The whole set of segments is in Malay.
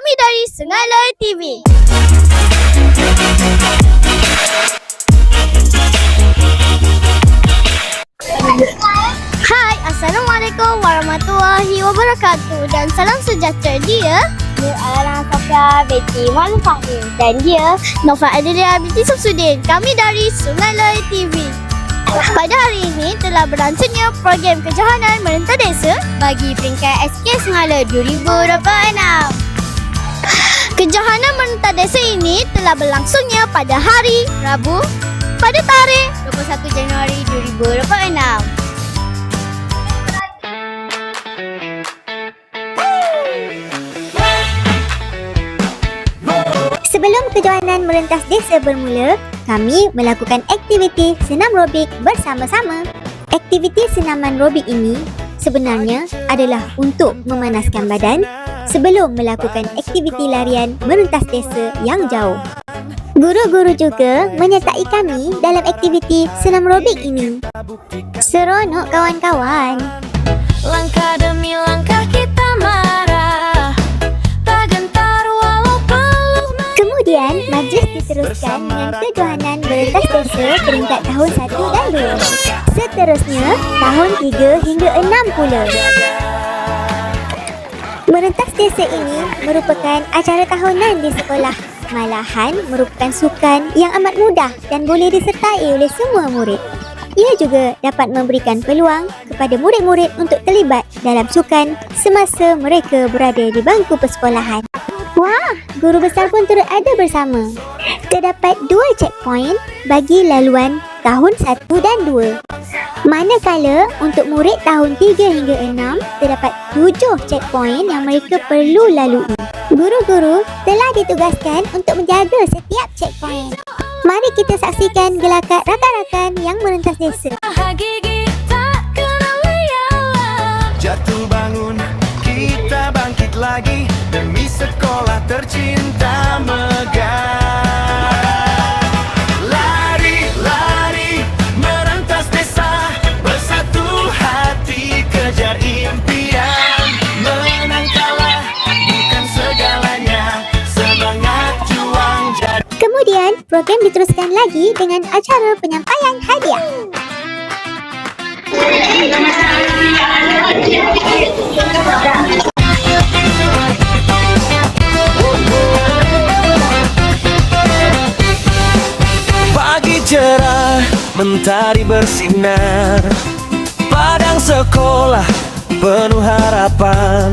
Kami dari Sungai Loy TV. Hai, Assalamualaikum warahmatullahi wabarakatuh dan salam sejahtera dia. Dia adalah Sofia binti Malu Fahim dan dia Nova Adelia binti Samsudin. Kami dari Sungai Loy TV. Pada hari ini telah berlangsungnya program kejohanan merentah desa bagi peringkat SK Sungai Loy 2026. Kejohanan merentah desa ini telah berlangsungnya pada hari Rabu pada tarikh 21 Januari 2026. Sebelum kejohanan merentas desa bermula, kami melakukan aktiviti senam robik bersama-sama. Aktiviti senaman robik ini sebenarnya adalah untuk memanaskan badan sebelum melakukan aktiviti larian merentas desa yang jauh. Guru-guru juga menyertai kami dalam aktiviti senam robik ini. Seronok kawan-kawan. Langkah demi langkah kita marah, tak gentar walau peluk. Kemudian, majlis diteruskan dengan kejohanan merentas desa peringkat tahun 1 dan 2. Seterusnya, tahun 3 hingga 6 pula. Merentas desa ini merupakan acara tahunan di sekolah. Malahan merupakan sukan yang amat mudah dan boleh disertai oleh semua murid. Ia juga dapat memberikan peluang kepada murid-murid untuk terlibat dalam sukan semasa mereka berada di bangku persekolahan. Wah, guru besar pun turut ada bersama. Terdapat 2 checkpoint bagi laluan tahun 1 dan 2. Manakala untuk murid tahun 3 hingga 6, terdapat 7 checkpoint yang mereka perlu lalui. Guru-guru telah ditugaskan untuk menjaga setiap checkpoint. Mari kita saksikan gelagat rakan-rakan yang merentas desa. Gigi tak kenal lialah. Jatuh bangun, kita bangkit lagi demi sekolah tercinta megah. Lari, lari, merentas desa, bersatu hati kejar impian. Menang kalah bukan segalanya, semangat juang jadi. Kemudian, program diteruskan lagi dengan acara penyampaian hadiah. Pagi cerah, mentari bersinar, padang sekolah penuh harapan.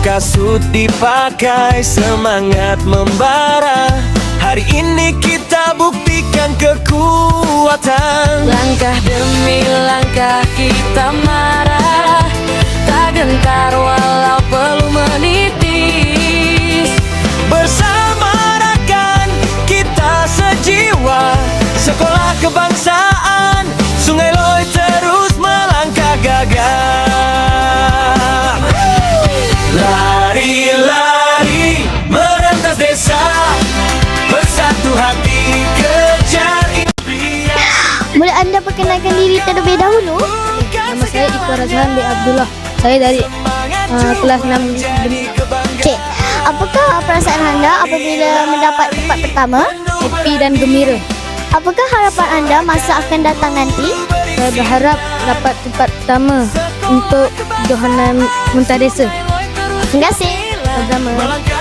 Kasut dipakai, semangat membara. Hari ini kita buktikan kekuatan. Langkah demi langkah kita marah, tak gentar walau perlu menitis. Bersama rakan kita sejiwa, sekolah kebangsaan Sungai Loy terus melangkah gagah. Lari-lari merentas desa, bersatu hati kejar impian. Boleh anda perkenalkan diri terlebih dahulu? Nama saya Iqbal Razhan bin Abdullah. Saya dari kelas 6. Okey. Apakah perasaan anda apabila mendapat tempat pertama? Happy dan gembira. Apakah harapan anda masa akan datang nanti? Saya berharap dapat tempat pertama untuk kejohanan merentas desa. Terima kasih. Sama-sama.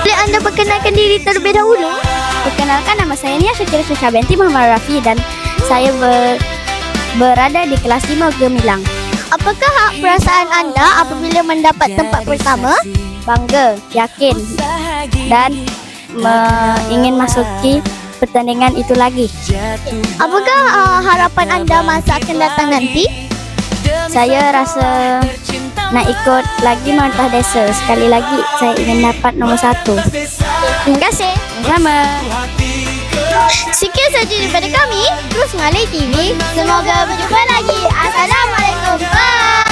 Boleh anda perkenalkan diri terlebih dahulu? Perkenalkan, nama saya Nia Syakira Syusha binti Muhammad Rafi dan saya berada di kelas 5 Gemilang. Apakah perasaan anda apabila mendapat tempat pertama? Bangga, yakin dan ingin masuki pertandingan itu lagi. Apakah harapan anda masa akan datang nanti? Saya rasa nak ikut lagi merentas desa. Sekali lagi saya ingin dapat nombor 1. Terima kasih. Sama. Sekian saja daripada kami, Terus Sungai Loy TV. Semoga berjumpa lagi. Assalamualaikum. Bye.